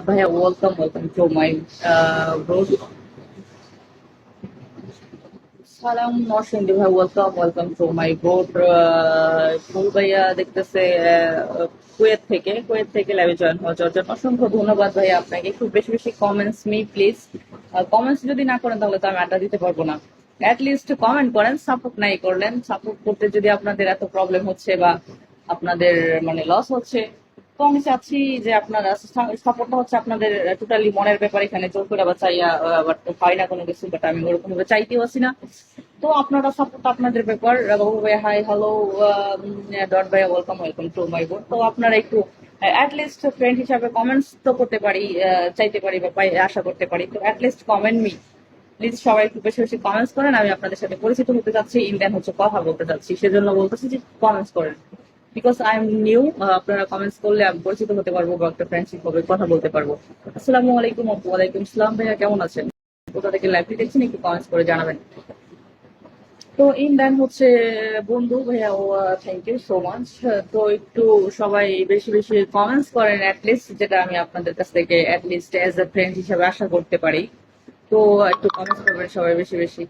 ভাইয়া welcome to my road. সালাম নরসিংদী ভাই, ওয়েলকাম টু মাই বোট। ফুল ভাইয়া দেখতেছে কুয়েত থেকে লাইভে জয়েন হওয়ার জন্য অসংখ্য ধন্যবাদ ভাইয়া আপনাকে। একটু বেশি বেশি কমেন্টস মি প্লিজ। কমেন্টস যদি না করেন তাহলে তো আমি আড্ডা দিতে পারবো না। লিস্ট কমেন্ট করেন, সাপোর্ট নাই করলেন। সাপোর্ট করতে যদি আপনাদের এত প্রবলেম হচ্ছে বা আপনাদের মানে লস হচ্ছে, তো আমি চাচ্ছি যে আপনারা সাপোর্টটা হচ্ছে আপনাদের টোটালি মনের ব্যাপার। এখানে জোর করে আবার চাইয়া বাট পাই না কোনো কিছু, বাট আমি ওরকম ভাবে চাইতেও আছি না। তো আপনারা সাপোর্ট আপনাদের ব্যাপার। বাবু ভাই হাই হ্যালো, ডট ভাই ওয়েলকাম টু মাই বোর্ড। তো আপনারা একটু লিস্ট ফ্রেন্ড হিসাবে কমেন্টস তো করতে পারি, চাইতে পারি বা আশা করতে পারি। তো লিস্ট কমেন্ট মি প্লিজ। সবাই একটু বেশি বেশি কমেন্টস করেন। আমি আপনাদের সাথে পরিচিত হতে চাচ্ছি, ইন্ডিয়ান হচ্ছে কথা বলতে চাচ্ছি, সেজন্য বলতেছি যে কমেন্টস করেন। Because I am new. আপনারা কমেন্টস করলে আমি পরিচিত হতে পারবো বা একটা ফ্রেন্ডশিপ হবে, কথা বলতে পারবো। আসসালামু আলাইকুম আপু। ওয়ালাইকুম সালাম ভাইয়া, কেমন আছেন? কোথা থেকে লাইভটি দেখছেন একটু কমেন্টস করে জানাবেন। তো ইন্ডিয়ান হচ্ছে বন্ধু ভাইয়া, ও থ্যাংক ইউ সো মাচ। তো একটু সবাই বেশি বেশি কমেন্টস করেন লিস্ট, যেটা আমি আপনাদের কাছ থেকে লিস্ট অ্যাজ এ ফ্রেন্ড হিসাবে আশা করতে পারি। তো একটু কমেন্টস করবেন সবাই বেশি বেশি।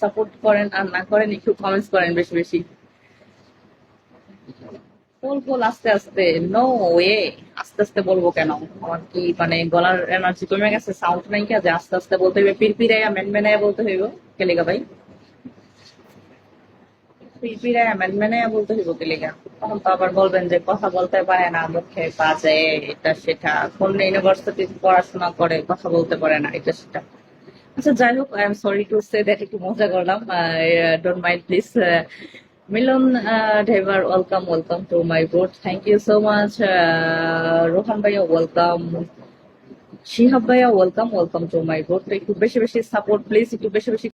সাপোর্ট করেন আর না করেন, একটু কমেন্টস করেন বেশি বেশি। বলবো আস্তে আস্তে, নো ওয়ে। আস্তে আস্তে বলবো কেন? আমার কি মানে গলার এনার্জি কমে গেছে? সাউন্ড নাই কি যে আস্তে আস্তে বলতে হইবে? পিরপিরাইয়া মেনমেনাইয়া বলতে হইব? কেলেগা ভাই, পিরপিরাইয়া মেনমেনাইয়া বলতে হইব কেলেগা? তখন তো আবার বলবেন যে কথা বলতে পারে না, মুখে বাজে, এটা সেটা, কোন ইউনিভার্সিটি পড়াশোনা করে কথা বলতে পারে না, এটা সেটা। আচ্ছা যাই হোক, I am sorry to say that, একটু মজা করলাম, don't mind please. Milon driver, welcome to my boat, thank you so much. Rohan ভাইয়া ওয়েলকাম, শিহাব ভাইয়া ওয়েলকাম টু মাই বোট। একটু বেশি বেশি সাপোর্ট প্লিজ, একটু বেশি বেশি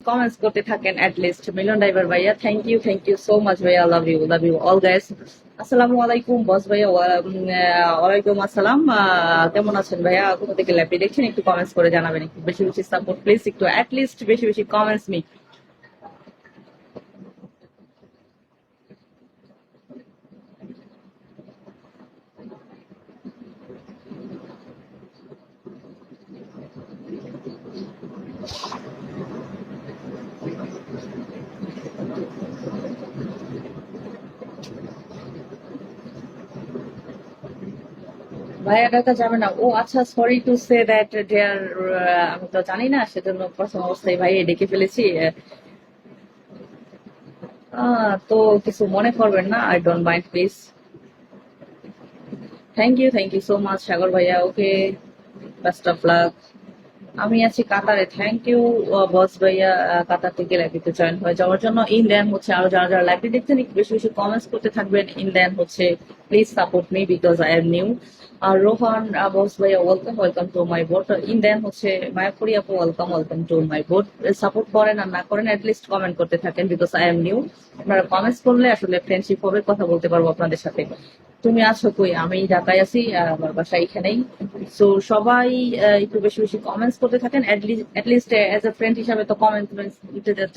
কমেন্টস করতে থাকেন লিস্ট। মিলন ড্রাইভার ভাইয়া, থ্যাংক ইউ সো মাচ ভাইয়া, লাভ ইউ অল গাইস। আসসালামু আলাইকুম বস ভাইয়া, ওয়ালাইকুম আসসালাম। কেমন আছেন ভাইয়া? কোথা থেকে ল্যাপটি দেখছেন একটু কমেন্টস করে জানাবেন। একটু বেশি বেশি সাপোর্ট প্লিজ, একটু লিস্ট বেশি বেশি কমেন্টস মি। ভাইয়া ডাকা যাবে না? ও আচ্ছা, sorry to say that dear. আমি তো জানি না, সেজন্য প্রথম অবস্থায় ভাই ডেকে ফেলেছি। তো কিছু মনে করবেন না, I don't mind please. Thank you so much Sagar ভাইয়া, ওকে, বেস্ট অফ লাক। আমি আছি কাতারে, থ্যাংক ইউ বস ভাইয়া, কাতার থেকে লাইভে জয়েন হয়ে যাওয়ার জন্য। ইন্ডিয়ান হচ্ছে আরো যারা যারা লাইভে দেখছেন একটু বেশি বেশি কমেন্টস করতে থাকবেন। ইন্ডিয়ান হচ্ছে please support me because I am new. আর রোহান বস ভাইয়া welcome to my boat. Indian হচ্ছে মায়াপুরি আপু, welcome to my boat. Support করেন আর না করেন লিস্ট কমেন্ট করতে থাকেন বিকজ আই এম নিউ। আপনারা কমেন্টস করলে আসলে ফ্রেন্ডশিপ হবে, কথা বলতে পারবো আপনাদের সাথে। তুমি আছো কই? আমি ঢাকায় আছি, আমার বাসা এখানেই। সো সবাই একটু বেশি বেশি কমেন্টস করতে থাকেন। লিস্ট এজ এ ফ্রেন্ড হিসাবে তো কমেন্ট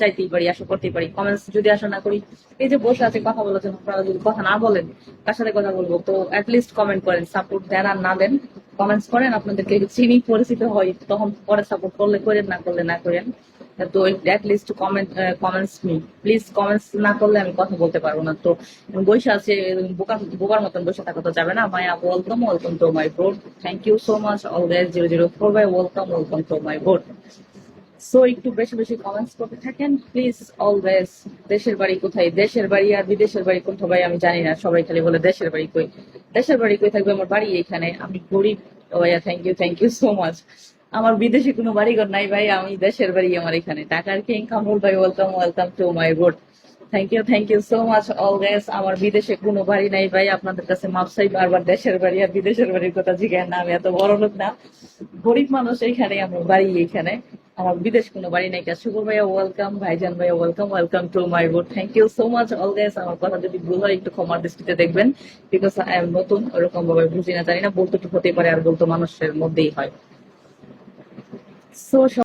চাইতেই পারি, আশা করতেই পারি। কমেন্টস যদি আশা না করি, এই যে বসে আছে কথা বলার জন্য, আপনারা যদি কথা না বলেন কার সাথে কথা বলবো? তো লিস্ট কমেন্ট করেন, সাপোর্ট দেন আর না দেন, কমেন্টস করেন। আপনাদেরকে চিনি, পরিচিত হয়, তখন পরে সাপোর্ট করলে করেন, না করলে না করেন। তো list comments me please. Comments না করলে আমি কথা বলতে পারবো না। তো বসে আছে, বোকার বোকার মতন বসে থাকা তো যাবে না। Maya welcome to my board, thank you so much always. 004 ভাই welcome to my board. So একটু বেশি বেশি কমেন্টস করতে থাকেন প্লিজ অলওয়েজ। দেশের বাড়ি কোথায়? দেশের বাড়ি আর বিদেশের বাড়ি কোথাও ভাই আমি জানি না, সবাই খালি বলে দেশের বাড়ি কই। দেশের বাড়ি কই থাকবে? আমার বাড়ি এখানে, আমি গরিব। ও ভাইয়া থ্যাংক ইউ সো মাচ। আমার বিদেশে কোনো বাড়িঘর নাই ভাই, আমি দেশের বাড়ি আমার এখানে। ঢাকার কিং কামরুল ভাই welcome to my board, thank you so much always. আমার বিদেশে কোনো বাড়ি নাই ভাই, আপনাদের কাছে মাপ চাই। বারবার দেশের বাড়ি আর বিদেশের বাড়ির কথা জিজ্ঞাসা না, আমি এত বড় লোক না, গরিব মানুষ। এইখানে আমার বাড়ি এখানে, আমার বিদেশ কোনো বাড়ি নাই। শুকুর ভাইয়া ওয়েলকাম, ভাইজান ভাইয়া welcome to my board, thank you so much always. আমার কথা যদি ভুল হয় একটু ক্ষমার দৃষ্টিতে দেখবেন বিকজ আই এম নতুন, ওরকম ভাবে বুঝি না, জানি না, বলতে তো হতেই পারে আর বলতো মানুষের মধ্যেই হয়। সো